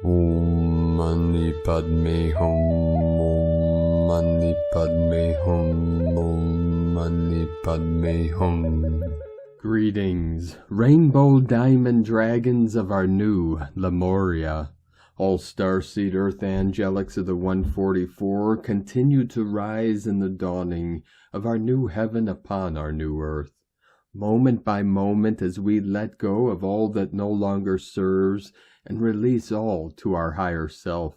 Om Mani Padme Hum, Om Mani Padme Hum, Om Mani Padme Hum. Greetings, rainbow diamond dragons of our new Lemuria. All starseed earth angelics of the 144 continue to rise in the dawning of our new heaven upon our new earth. Moment by moment, as we let go of all that no longer serves and release all to our higher self,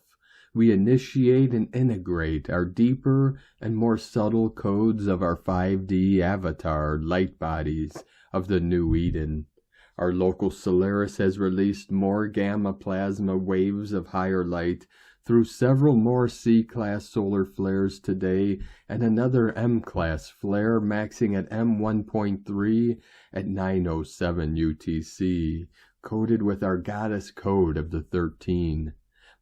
we initiate and integrate our deeper and more subtle codes of our 5D avatar light bodies of the new Eden. Our local Solaris has released more gamma plasma waves of higher light through several more C-class solar flares today, and another M-class flare maxing at M1.3 at 9:07 UTC, coded with our goddess code of the 13.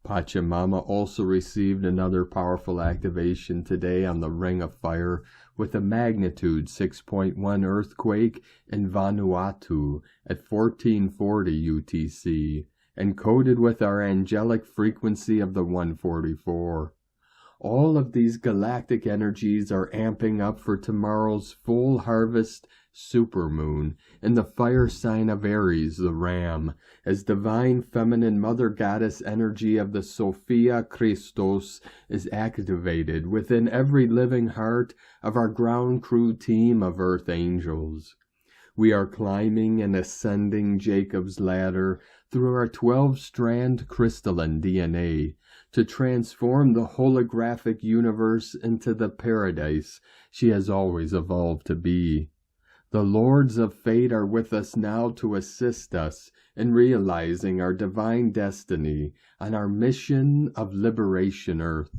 Pachamama also received another powerful activation today on the Ring of Fire with a magnitude 6.1 earthquake in Vanuatu at 1440 UTC, encoded with our angelic frequency of the 144. All of these galactic energies are amping up for tomorrow's full harvest supermoon in the fire sign of Aries, the Ram, as divine feminine mother goddess energy of the Sophia Christos is activated within every living heart of our ground crew team of earth angels. We are climbing and ascending Jacob's ladder through our 12-strand crystalline DNA to transform the holographic universe into the paradise she has always evolved to be. The Lords of Fate are with us now to assist us in realizing our divine destiny on our mission of liberation Earth.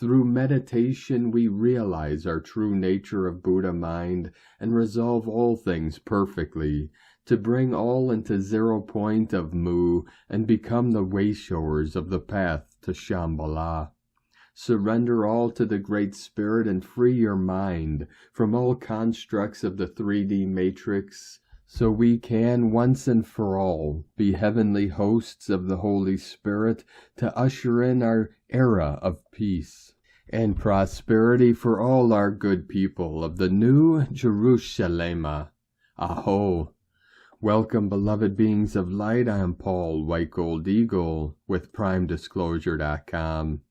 Through meditation, we realize our true nature of Buddha mind and resolve all things perfectly, to bring all into 0 point of Mu and become the way-showers of the path to Shambhala. Surrender all to the Great Spirit and free your mind from all constructs of the 3D matrix, so we can once and for all be heavenly hosts of the Holy Spirit to usher in our era of peace and prosperity for all our good people of the New Jerusalem. Aho! Welcome, beloved beings of light. I am Paul, White Gold Eagle, with PrimeDisclosure.com.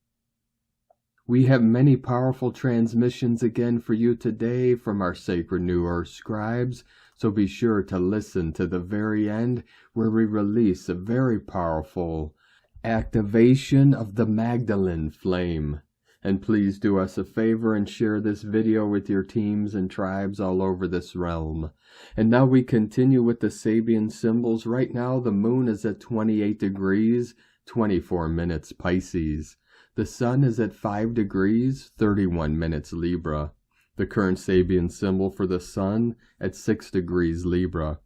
We have many powerful transmissions again for you today from our sacred New Earth scribes, so be sure to listen to the very end, where we release a very powerful activation of the Magdalene flame. And please do us a favor and share this video with your teams and tribes all over this realm. And now we continue with the Sabian symbols. Right now the moon is at 28 degrees, 24 minutes Pisces. The sun is at 5 degrees, 31 minutes Libra. The current Sabian symbol for the sun at 6 degrees Libra.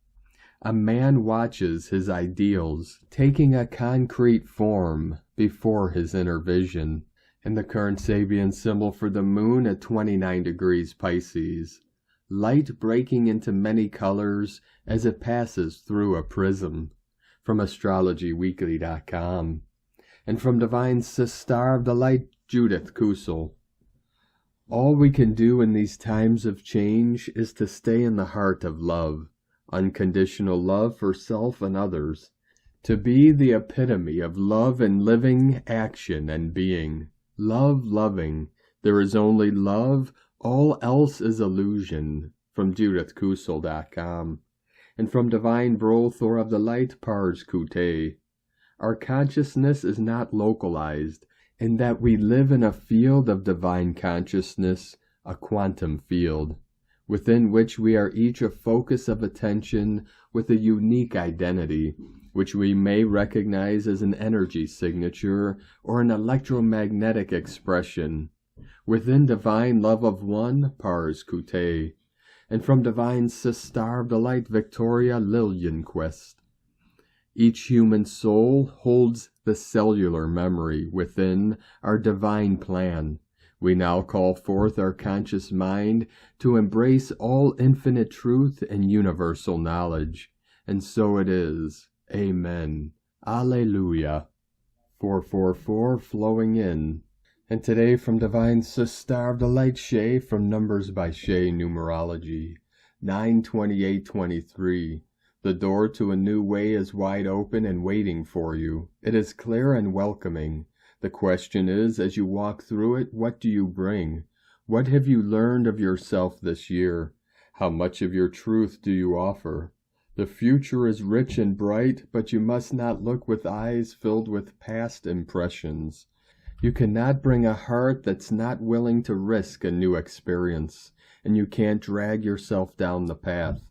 A man watches his ideals taking a concrete form before his inner vision. And the current Sabian symbol for the moon at 29 degrees Pisces. Light breaking into many colors as it passes through a prism. From AstrologyWeekly.com. And from Divine Sister of the Light, Judith Kusel. All we can do in these times of change is to stay in the heart of love, unconditional love for self and others, to be the epitome of love in living action and being. Love loving. There is only love, all else is illusion. From JudithKusel.com. And from Divine Brothor of the Light, Pars Kute. Our consciousness is not localized, in that we live in a field of divine consciousness, a quantum field, within which we are each a focus of attention with a unique identity, which we may recognize as an energy signature or an electromagnetic expression. Within divine love of one, Pars Kute. And from Divine Sister of the Light, Victoria Lillianquist. Each human soul holds the cellular memory within our divine plan. We now call forth our conscious mind to embrace all infinite truth and universal knowledge. And so it is. Amen. Alleluia. 444 flowing in. And today from Divine Star of the Light Shay from Numbers by Shay Numerology, 9/28/23. The door to a new way is wide open and waiting for you. It is clear and welcoming. The question is, as you walk through it, what do you bring? What have you learned of yourself this year? How much of your truth do you offer? The future is rich and bright, but you must not look with eyes filled with past impressions. You cannot bring a heart that's not willing to risk a new experience, and you can't drag yourself down the path.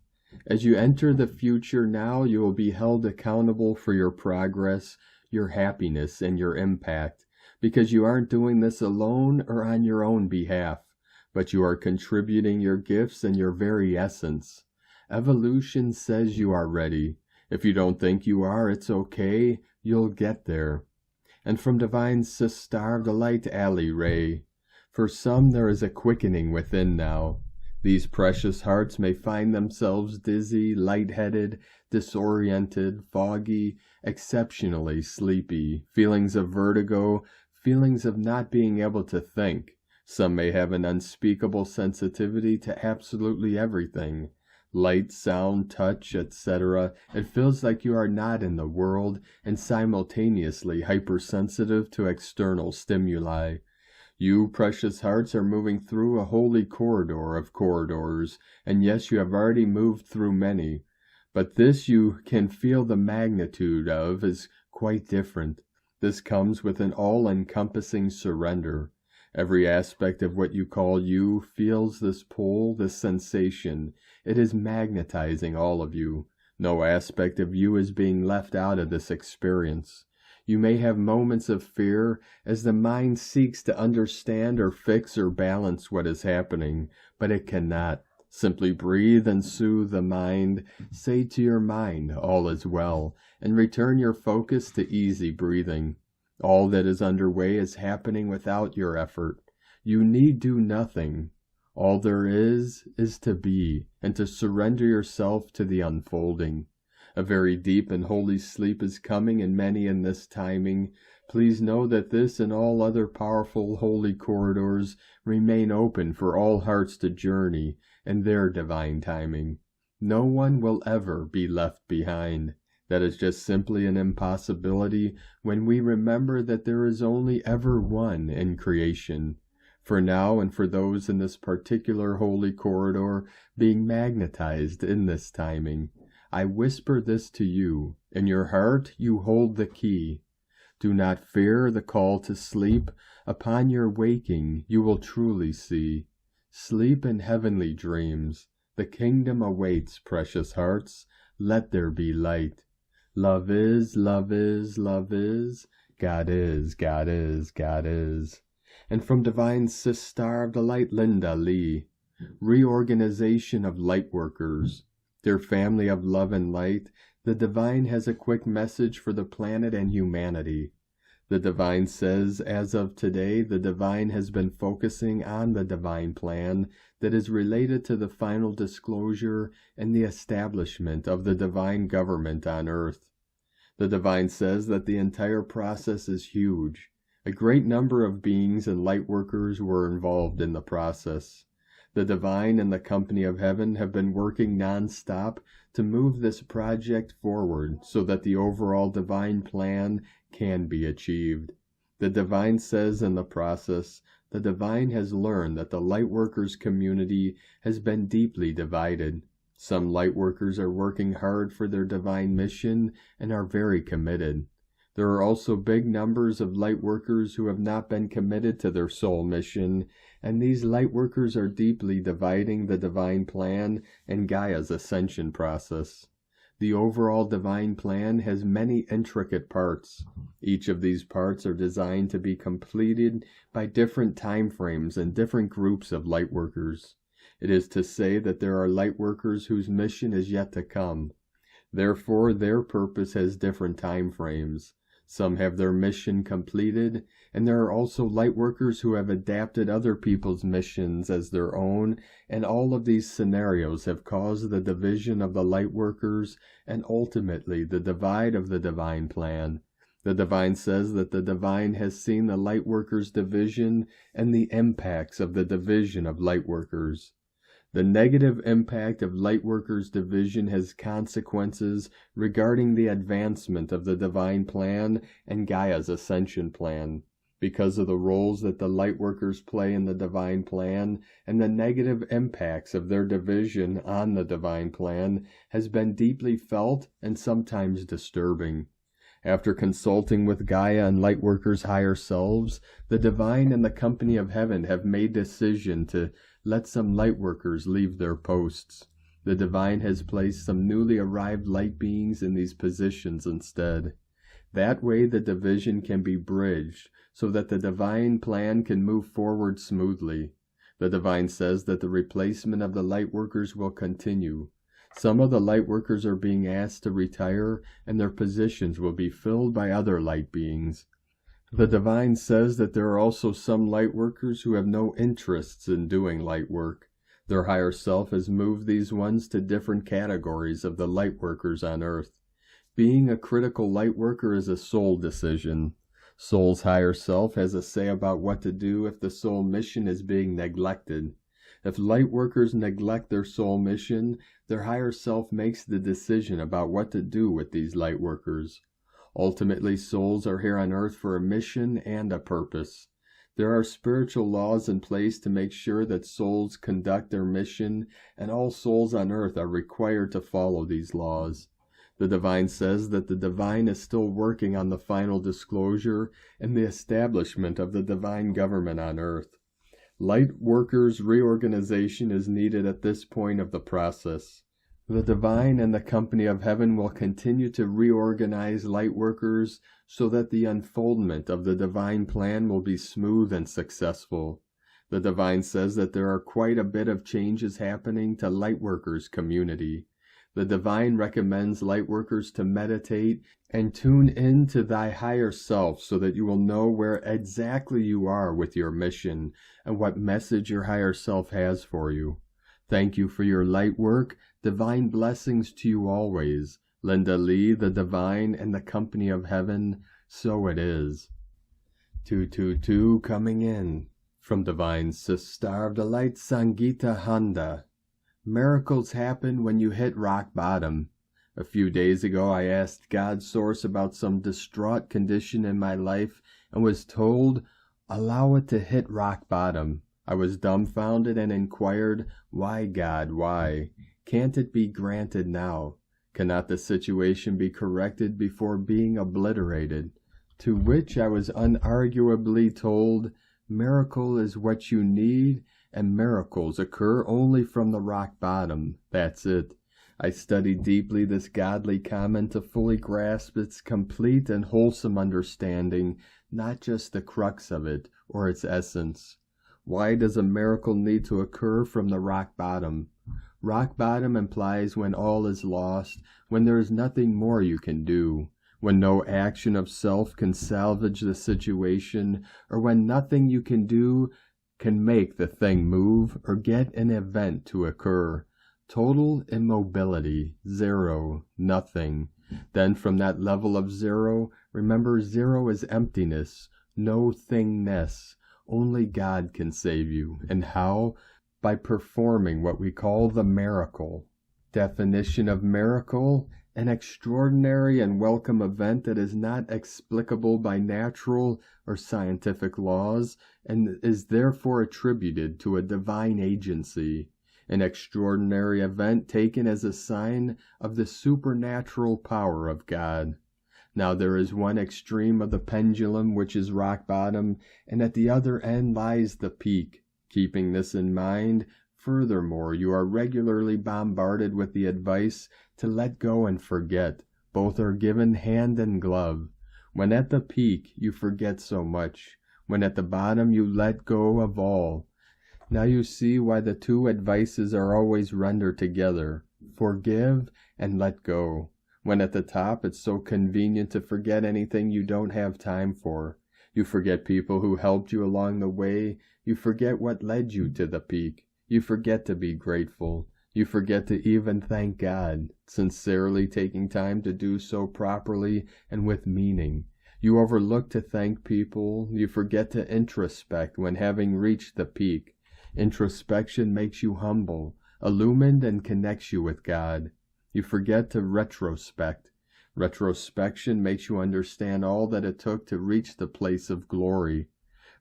As you enter the future now, you will be held accountable for your progress, your happiness, and your impact, because you aren't doing this alone or on your own behalf, but you are contributing your gifts and your very essence. Evolution says you are ready. If you don't think you are, it's okay. You'll get there. And from Divine Star of the Light Alley Ray, for some there is a quickening within now. These precious hearts may find themselves dizzy, lightheaded, disoriented, foggy, exceptionally sleepy, feelings of vertigo, feelings of not being able to think. Some may have an unspeakable sensitivity to absolutely everything. Light, sound, touch, etc. It feels like you are not in the world and simultaneously hypersensitive to external stimuli. You, precious hearts, are moving through a holy corridor of corridors, and yes, you have already moved through many. But this you can feel the magnitude of is quite different. This comes with an all-encompassing surrender. Every aspect of what you call you feels this pull, this sensation. It is magnetizing all of you. No aspect of you is being left out of this experience. You may have moments of fear as the mind seeks to understand or fix or balance what is happening, but it cannot. Simply breathe and soothe the mind. Say to your mind, all is well, and return your focus to easy breathing. All that is underway is happening without your effort. You need do nothing. All there is to be, and to surrender yourself to the unfolding. A very deep and holy sleep is coming, and many in this timing. Please know that this and all other powerful holy corridors remain open for all hearts to journey in their divine timing. No one will ever be left behind. That is just simply an impossibility when we remember that there is only ever one in creation. For now and for those in this particular holy corridor being magnetized in this timing, I whisper this to you. In your heart you hold the key. Do not fear the call to sleep. Upon your waking you will truly see. Sleep in heavenly dreams. The kingdom awaits, precious hearts. Let there be light. Love is, love is, love is. God is, God is, God is. And from Divine Star of the Light Linda Lee, reorganization of light workers. Dear family of love and light, the Divine has a quick message for the planet and humanity. The Divine says, as of today, the Divine has been focusing on the Divine plan that is related to the final disclosure and the establishment of the Divine government on earth. The Divine says that the entire process is huge. A great number of beings and light workers were involved in the process. The Divine and the company of heaven have been working non-stop to move this project forward so that the overall Divine plan can be achieved. The Divine says in the process, the Divine has learned that the Lightworkers community has been deeply divided. Some Lightworkers are working hard for their Divine mission and are very committed. There are also big numbers of Lightworkers who have not been committed to their soul mission, and these Lightworkers are deeply dividing the Divine plan and Gaia's ascension process. The overall Divine plan has many intricate parts. Each of these parts are designed to be completed by different time frames and different groups of Lightworkers. It is to say that there are Lightworkers whose mission is yet to come. Therefore, their purpose has different time frames. Some have their mission completed, and there are also Lightworkers who have adapted other people's missions as their own, and all of these scenarios have caused the division of the Lightworkers and ultimately the divide of the Divine plan. The Divine says that the Divine has seen the Lightworkers' division and the impacts of the division of Lightworkers. The negative impact of Lightworkers' division has consequences regarding the advancement of the Divine Plan and Gaia's Ascension Plan. Because of the roles that the Lightworkers play in the Divine Plan and the negative impacts of their division on the Divine Plan has been deeply felt and sometimes disturbing. After consulting with Gaia and Lightworkers' higher selves, the Divine and the Company of Heaven have made decision to let some Lightworkers leave their posts. The Divine has placed some newly arrived light beings in these positions instead. That way the division can be bridged so that the Divine Plan can move forward smoothly. The Divine says that the replacement of the Lightworkers will continue. Some of the Lightworkers are being asked to retire, and their positions will be filled by other light beings. The Divine says that there are also some Lightworkers who have no interests in doing light work. Their higher self has moved these ones to different categories of the Lightworkers on Earth. Being a critical Lightworker is a soul decision. Soul's higher self has a say about what to do if the soul mission is being neglected. If Lightworkers neglect their soul mission, their higher self makes the decision about what to do with these Lightworkers. Ultimately, souls are here on Earth for a mission and a purpose. There are spiritual laws in place to make sure that souls conduct their mission, and all souls on Earth are required to follow these laws. The Divine says that the Divine is still working on the final disclosure and the establishment of the Divine government on Earth. Lightworkers' reorganization is needed at this point of the process. The Divine and the Company of Heaven will continue to reorganize Lightworkers so that the unfoldment of the Divine Plan will be smooth and successful. The Divine says that there are quite a bit of changes happening to Lightworkers' community. The Divine recommends Lightworkers to meditate and tune in to thy higher self so that you will know where exactly you are with your mission and what message your higher self has for you. Thank you for your light work. Divine blessings to you always. Linda Lee, the Divine and the Company of Heaven. So it is. 222 coming in. From Divine Sister of the Light, Sangeeta Handa. Miracles happen when you hit rock bottom. A few days ago, I asked God's source about some distraught condition in my life and was told, allow it to hit rock bottom. I was dumbfounded and inquired, why, God, why? Can't it be granted now? Cannot the situation be corrected before being obliterated? To which I was unarguably told, miracle is what you need, and miracles occur only from the rock bottom. That's it. I studied deeply this godly comment to fully grasp its complete and wholesome understanding, not just the crux of it, or its essence. Why does a miracle need to occur from the rock bottom? Rock bottom implies when all is lost, when there is nothing more you can do, when no action of self can salvage the situation, or when nothing you can do can make the thing move or get an event to occur. Total immobility, zero, nothing. Then from that level of zero, remember zero is emptiness, no thingness. Only God can save you. And how? By performing what we call the miracle. Definition of miracle: an extraordinary and welcome event that is not explicable by natural or scientific laws and is therefore attributed to a divine agency. An extraordinary event taken as a sign of the supernatural power of God. Now there is one extreme of the pendulum which is rock bottom, and at the other end lies the peak. Keeping this in mind, furthermore, you are regularly bombarded with the advice to let go and forget. Both are given hand and glove. When at the peak, you forget so much. When at the bottom, you let go of all. Now you see why the two advices are always rendered together. Forgive and let go. When at the top, it's so convenient to forget anything you don't have time for. You forget people who helped you along the way. You forget what led you to the peak. You forget to be grateful. You forget to even thank God, sincerely taking time to do so properly and with meaning. You overlook to thank people. You forget to introspect when having reached the peak. Introspection makes you humble, illumined, and connects you with God. You forget to retrospect. Retrospection makes you understand all that it took to reach the place of glory.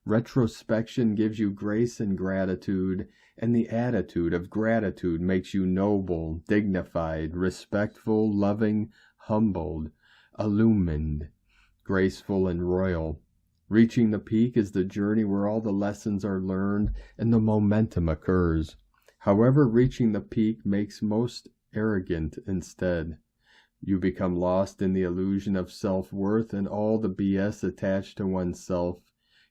Retrospection gives you grace and gratitude, and the attitude of gratitude makes you noble, dignified, respectful, loving, humbled, illumined, graceful, and royal. Reaching the peak is the journey where all the lessons are learned and the momentum occurs. However, reaching the peak makes most arrogant instead. You become lost in the illusion of self-worth and all the BS attached to oneself.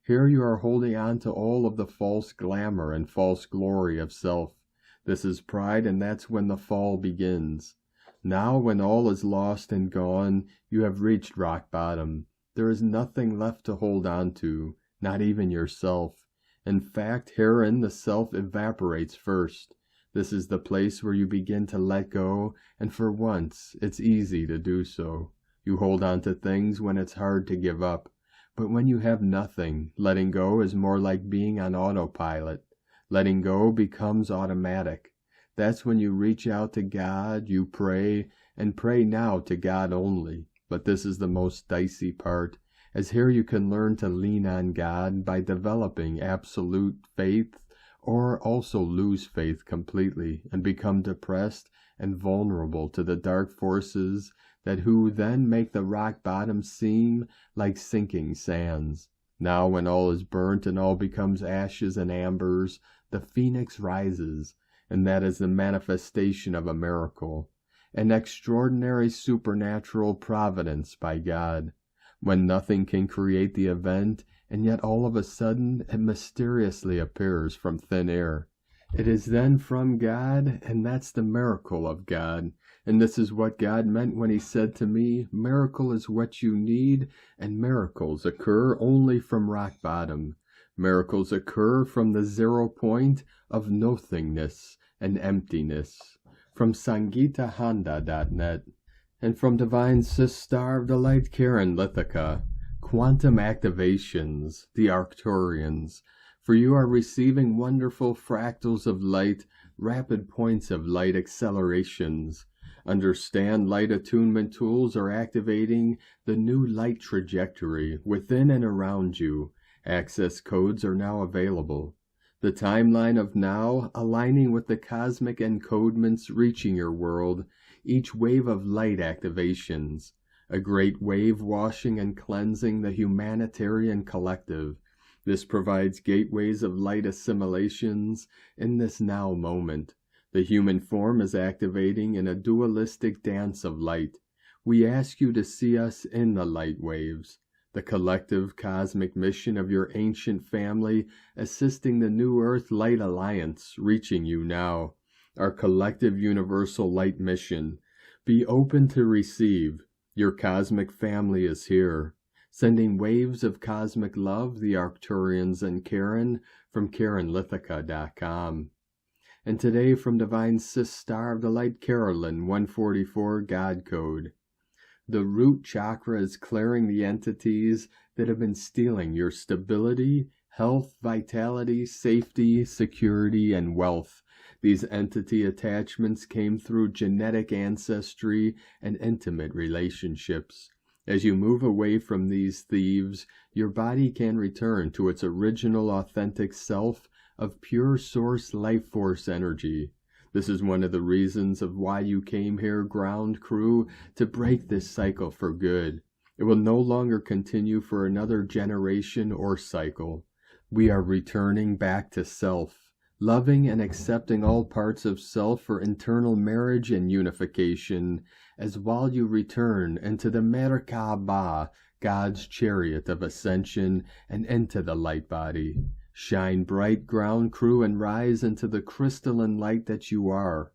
Here you are holding on to all of the false glamour and false glory of self. This is pride, and that's when the fall begins. Now, when all is lost and gone, you have reached rock bottom. There is nothing left to hold on to, not even yourself. In fact, herein the self evaporates first. This is the place where you begin to let go, and for once, it's easy to do so. You hold on to things when it's hard to give up. But when you have nothing, letting go is more like being on autopilot. Letting go becomes automatic. That's when you reach out to God, you pray, and pray now to God only. But this is the most dicey part, as here you can learn to lean on God by developing absolute faith, or also lose faith completely and become depressed and vulnerable to the dark forces that who then make the rock bottom seem like sinking sands. Now when all is burnt and all becomes ashes and ambers, the phoenix rises, and that is the manifestation of a miracle, an extraordinary supernatural providence by God, when nothing can create the event, and yet all of a sudden it mysteriously appears from thin air. It is then from God, and that's the miracle of God. And this is what God meant when he said to me, miracle is what you need, and miracles occur only from rock bottom. Miracles occur from the 0 point of nothingness and emptiness. From SangeetaHonda.net, and from Divine Sis Star of the Light Karen Lithica, quantum activations, the Arcturians, for you are receiving wonderful fractals of light, rapid points of light accelerations. Understand, light attunement tools are activating the new light trajectory within and around you. Access codes are now available. The timeline of now aligning with the cosmic encodements reaching your world, each wave of light activations, a great wave washing and cleansing the humanitarian collective. This provides gateways of light assimilations in this now moment. The human form is activating in a dualistic dance of light. We ask you to see us in the light waves, the collective cosmic mission of your ancient family, assisting the New Earth Light Alliance, reaching you now. Our collective universal light mission. Be open to receive. Your cosmic family is here. Sending waves of cosmic love, the Arcturians and Karen, from KarenLithica.com. And today from Divine Sis Star of the Light Carolyn, 144 God Code. The root chakra is clearing the entities that have been stealing your stability, health, vitality, safety, security, and wealth. These entity attachments came through genetic ancestry and intimate relationships. As you move away from these thieves, your body can return to its original authentic self of pure source life force energy. This is one of the reasons of why you came here, ground crew, to break this cycle for good. It will no longer continue for another generation or cycle. We are returning back to self, loving and accepting all parts of self for internal marriage and unification, as while you return into the Merkaba, God's chariot of ascension, and into the light body. Shine bright, ground crew, and rise into the crystalline light that you are.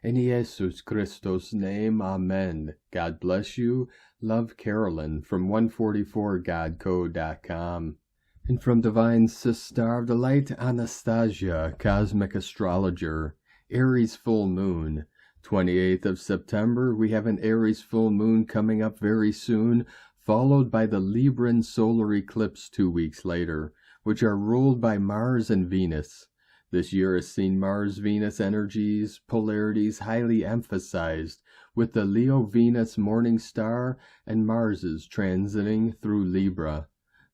In Jesus Christos' name, Amen. God bless you. Love, Carolyn, from 144godcode.com. And from Divine Sis Star of the Light, Anastasia, Cosmic Astrologer, Aries Full Moon. 28th of September, we have an Aries full moon coming up very soon, followed by the Libran solar eclipse 2 weeks later, which are ruled by Mars and Venus. This year has seen Mars-Venus energies, polarities highly emphasized, with the Leo-Venus morning star and Mars's transiting through Libra.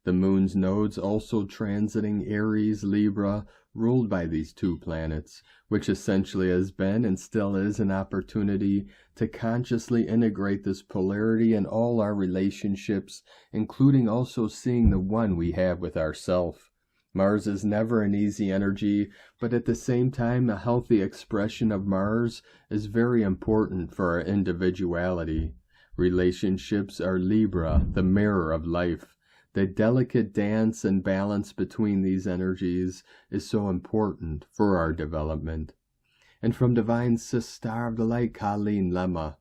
The moon's nodes also transiting Aries, Libra, ruled by these two planets, which essentially has been and still is an opportunity to consciously integrate this polarity in all our relationships, including also seeing the one we have with ourself. Mars is never an easy energy, but at the same time, a healthy expression of Mars is very important for our individuality. Relationships are Libra, the mirror of life. The delicate dance and balance between these energies is so important for our development. And from Divine Sis Star of the Light, Colleen Lemma.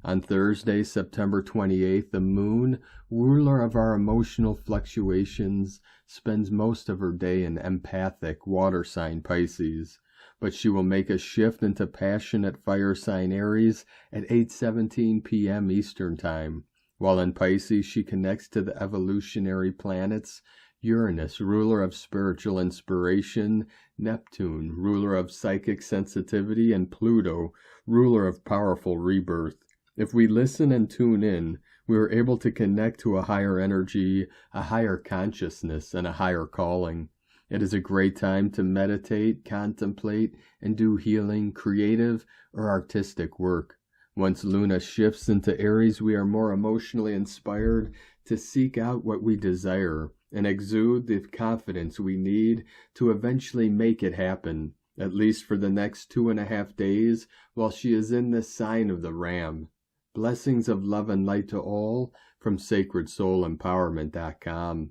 On Thursday, September 28th, the moon, ruler of our emotional fluctuations, spends most of her day in empathic water sign Pisces, but she will make a shift into passionate fire sign Aries at 8:17 p.m. Eastern Time. While in Pisces, she connects to the evolutionary planets, Uranus, ruler of spiritual inspiration, Neptune, ruler of psychic sensitivity, and Pluto, ruler of powerful rebirth. If we listen and tune in, we are able to connect to a higher energy, a higher consciousness, and a higher calling. It is a great time to meditate, contemplate, and do healing, creative, or artistic work. Once Luna shifts into Aries, we are more emotionally inspired to seek out what we desire and exude the confidence we need to eventually make it happen, at least for the next 2.5 days while she is in the sign of the Ram. Blessings of love and light to all from SacredSoulEmpowerment.com.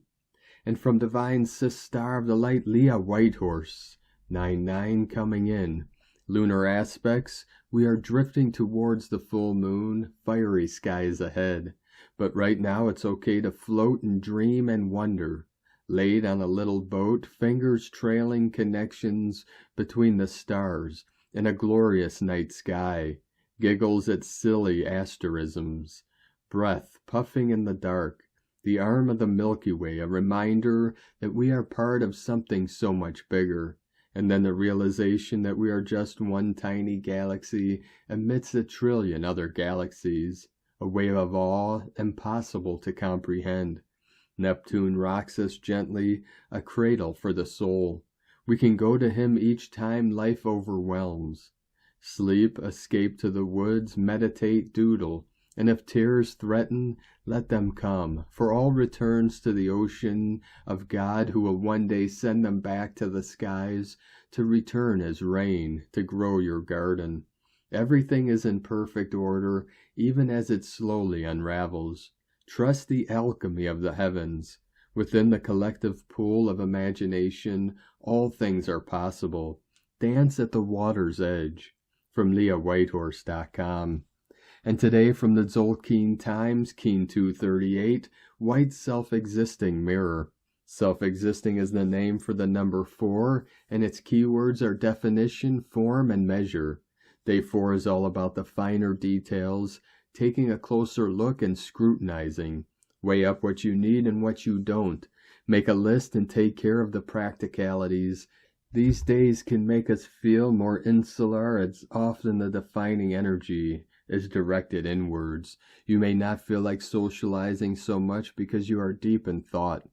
And from Divine Sis Star of the Light, Leah Whitehorse, 9-9 coming in. Lunar aspects, we are drifting towards the full moon, fiery skies ahead. But right now it's okay to float and dream and wonder. Laid on a little boat, fingers trailing connections between the stars in a glorious night sky. Giggles at silly asterisms. Breath puffing in the dark. The arm of the Milky Way, a reminder that we are part of something so much bigger. And then the realization that we are just one tiny galaxy amidst 1 trillion other galaxies, a wave of awe impossible to comprehend. Neptune rocks us gently, a cradle for the soul. We can go to him each time life overwhelms. Sleep, escape to the woods, meditate, doodle, and if tears threaten, let them come, for all returns to the ocean of God, who will one day send them back to the skies to return as rain to grow your garden. Everything is in perfect order, even as it slowly unravels. Trust the alchemy of the heavens. Within the collective pool of imagination, all things are possible. Dance at the water's edge. From LeahWhitehorse.com. And today from the Tzolk'in Times, Keen 238, White Self-Existing Mirror. Self-existing is the name for the number 4, and its keywords are definition, form, and measure. Day 4 is all about the finer details, taking a closer look and scrutinizing. Weigh up what you need and what you don't. Make a list and take care of the practicalities. These days can make us feel more insular, as often the defining energy is directed inwards. You may not feel like socializing so much because you are deep in thought.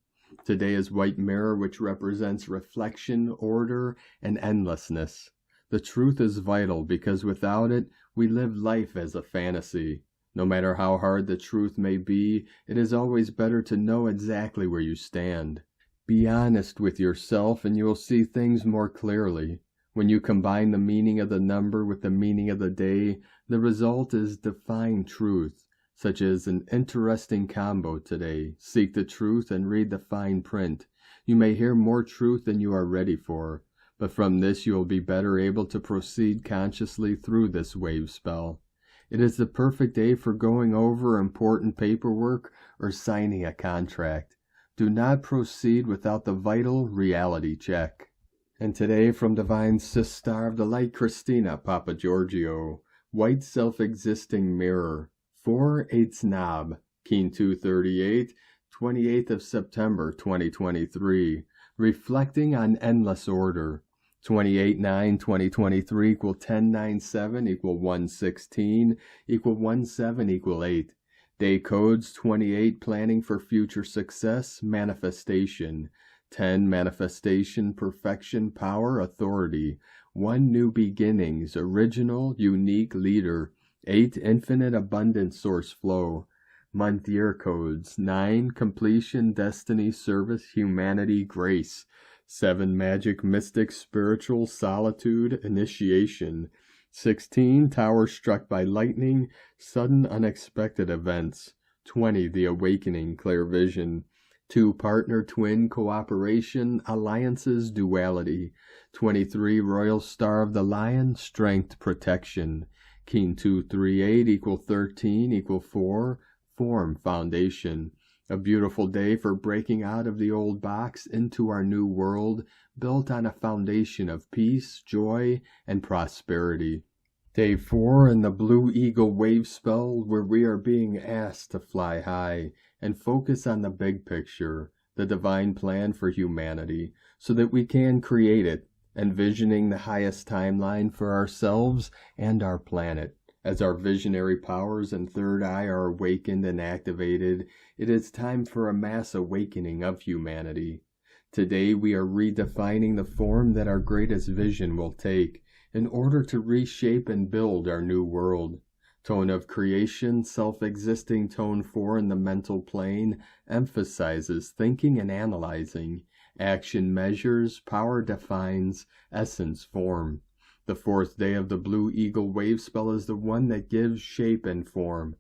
Today is White Mirror, which represents reflection, order, and endlessness. The truth is vital because without it, we live life as a fantasy. No matter how hard the truth may be, it is always better to know exactly where you stand. Be honest with yourself and you will see things more clearly. When you combine the meaning of the number with the meaning of the day, the result is defined truth, such as an interesting combo today. Seek the truth and read the fine print. You may hear more truth than you are ready for, but from this you will be better able to proceed consciously through this wave spell. It is the perfect day for going over important paperwork or signing a contract. Do not proceed without the vital reality check. And today from Divine Sis Star of the Light, Christina Papagiorgio, White Self-Existing Mirror, 4/8 Knob, Keen 238, 28th of September 2023. Reflecting on endless order. 28-9-2023 equal 10-9-7 equal 116 equal 17 equal 8. Day codes 28 planning for future success, manifestation. 10 manifestation, perfection, power, authority. 1 new beginnings, original, unique leader. 8 infinite abundant source flow. Month year codes 9 completion, destiny, service, humanity, grace. 7 magic, mystic, spiritual, solitude, initiation. 16 tower struck by lightning, sudden unexpected events. 20 the awakening, clear vision. 2 partner, twin, cooperation, alliances, duality. 23 royal star of the lion, strength, protection. Keen 238 equal 13 equal 4, form, foundation. A beautiful day for breaking out of the old box into our new world, built on a foundation of peace, joy, and prosperity. Day 4 in the Blue Eagle wave spell, where we are being asked to fly high and focus on the big picture, the divine plan for humanity, so that we can create it, envisioning the highest timeline for ourselves and our planet. As our visionary powers and third eye are awakened and activated, it is time for a mass awakening of humanity. Today we are redefining the form that our greatest vision will take in order to reshape and build our new world. Tone of creation, self-existing tone 4 in the mental plane, emphasizes thinking and analyzing. Action measures, power defines, essence form. The 4th day of the Blue Eagle wave spell is the one that gives shape and form.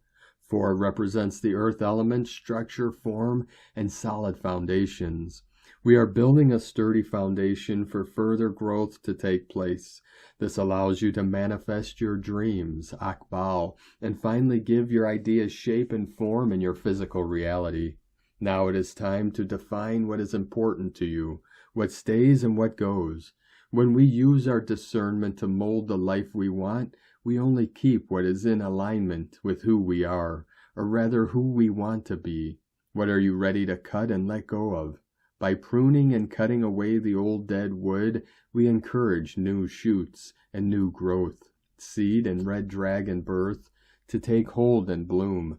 4 represents the earth element, structure, form, and solid foundations. We are building a sturdy foundation for further growth to take place. This allows you to manifest your dreams, akbal, and finally give your ideas shape and form in your physical reality. Now it is time to define what is important to you, what stays and what goes. When we use our discernment to mold the life we want, we only keep what is in alignment with who we are, or rather who we want to be. What are you ready to cut and let go of? By pruning and cutting away the old dead wood, we encourage new shoots and new growth, seed and red dragon birth, to take hold and bloom.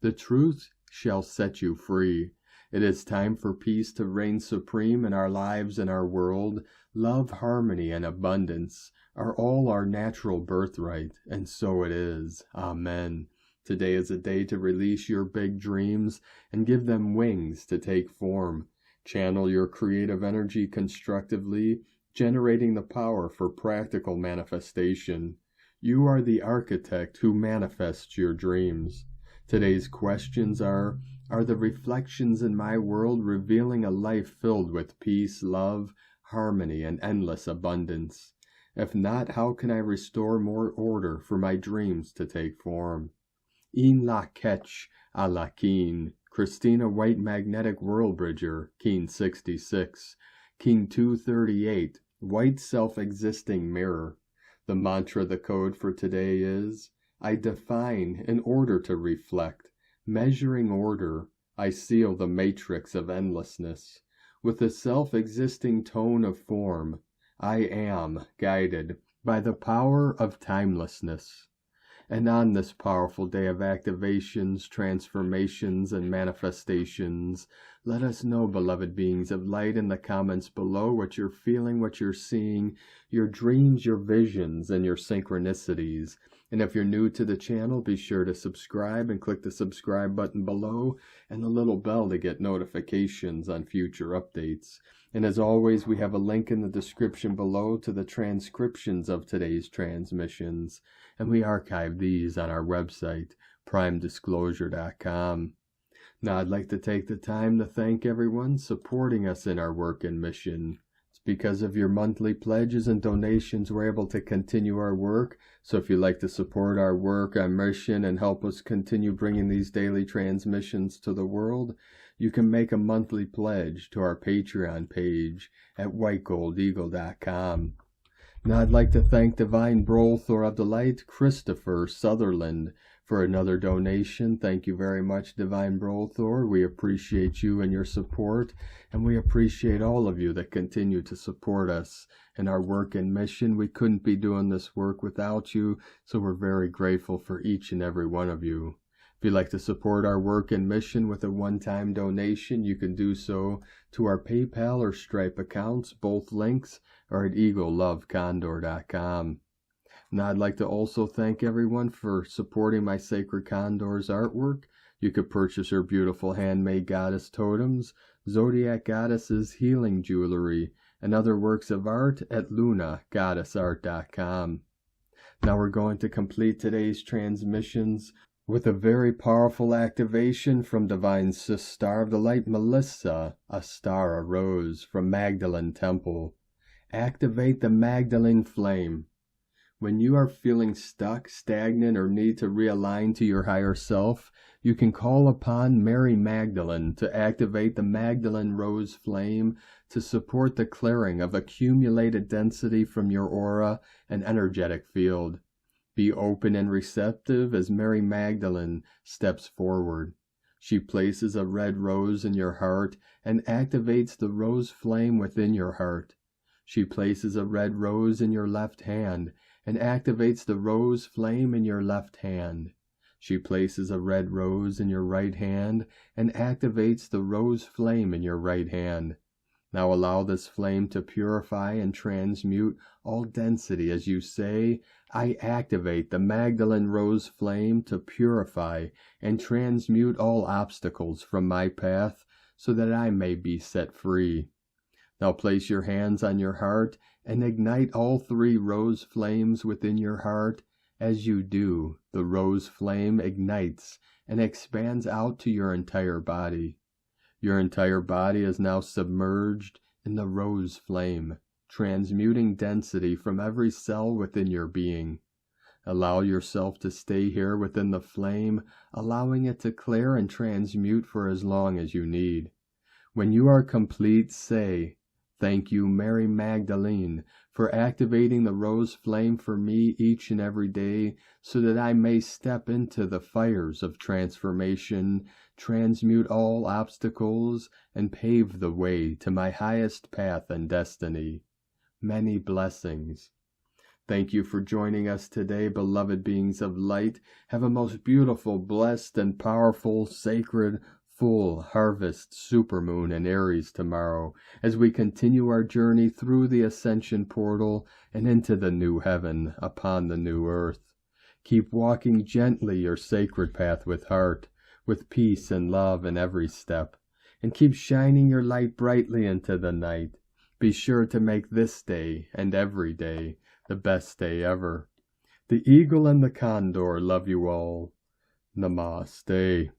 The truth shall set you free. It is time for peace to reign supreme in our lives and our world. Love, harmony, and abundance are all our natural birthright, and so it is. Amen. Today is a day to release your big dreams and give them wings to take form. Channel your creative energy constructively, generating the power for practical manifestation. You are the architect who manifests your dreams. Today's questions are the reflections in my world revealing a life filled with peace, love, harmony, and endless abundance? If not, how can I restore more order for my dreams to take form? In la ketch a la keen. Christina White Magnetic World Bridger, Keen 66. Keen 238, White Self-Existing Mirror. The mantra, the code for today is, I define in order to reflect. Measuring order, I seal the matrix of endlessness. With the self-existing tone of form, I am guided by the power of timelessness. And on this powerful day of activations, transformations, and manifestations, let us know, beloved beings of light, in the comments below what you're feeling, what you're seeing, your dreams, your visions, and your synchronicities. And if you're new to the channel, be sure to subscribe and click the subscribe button below and the little bell to get notifications on future updates. And as always, we have a link in the description below to the transcriptions of today's transmissions, and we archive these on our website, primedisclosure.com. Now, I'd like to take the time to thank everyone supporting us in our work and mission. It's because of your monthly pledges and donations we're able to continue our work. So if you'd like to support our work, our mission, and help us continue bringing these daily transmissions to the world, you can make a monthly pledge to our Patreon page at whitegoldeagle.com. Now I'd like to thank Divine Brolthor of the Light, Christopher Sutherland, for another donation. Thank you very much, Divine Brolthor. We appreciate you and your support, and we appreciate all of you that continue to support us in our work and mission. We couldn't be doing this work without you, so we're very grateful for each and every one of you. If you'd like to support our work and mission with a one-time donation, you can do so to our PayPal or Stripe accounts. Both links are at eaglelovecondor.com. Now I'd like to also thank everyone for supporting my Sacred Condor's artwork. You could purchase her beautiful handmade goddess totems, Zodiac Goddesses healing jewelry, and other works of art at lunagoddessart.com. Now we're going to complete today's transmissions with a very powerful activation from Divine Sis Star of the Light, Melissa, a star arose from Magdalene Temple. Activate the Magdalene flame. When you are feeling stuck, stagnant, or need to realign to your higher self, you can call upon Mary Magdalene to activate the Magdalene rose flame to support the clearing of accumulated density from your aura and energetic field. Be open and receptive as Mary Magdalene steps forward. She places a red rose in your heart and activates the rose flame within your heart. She places a red rose in your left hand and activates the rose flame in your left hand. She places a red rose in your right hand and activates the rose flame in your right hand. Now allow this flame to purify and transmute all density as you say, I activate the Magdalene rose flame to purify and transmute all obstacles from my path so that I may be set free. Now place your hands on your heart and ignite all three rose flames within your heart. As you do, the rose flame ignites and expands out to your entire body. Your entire body is now submerged in the rose flame, transmuting density from every cell within your being. Allow yourself to stay here within the flame, allowing it to clear and transmute for as long as you need. When you are complete, say, Thank you, Mary Magdalene, for activating the rose flame for me each and every day so that I may step into the fires of transformation, transmute all obstacles, and pave the way to my highest path and destiny. Many blessings. Thank you for joining us today, beloved beings of light. Have a most beautiful, blessed, and powerful, sacred, full harvest supermoon in Aries tomorrow as we continue our journey through the ascension portal and into the new heaven upon the new earth. Keep walking gently your sacred path with heart, with peace and love in every step, and keep shining your light brightly into the night. Be sure to make this day and every day the best day ever. The eagle and the condor love you all. Namaste.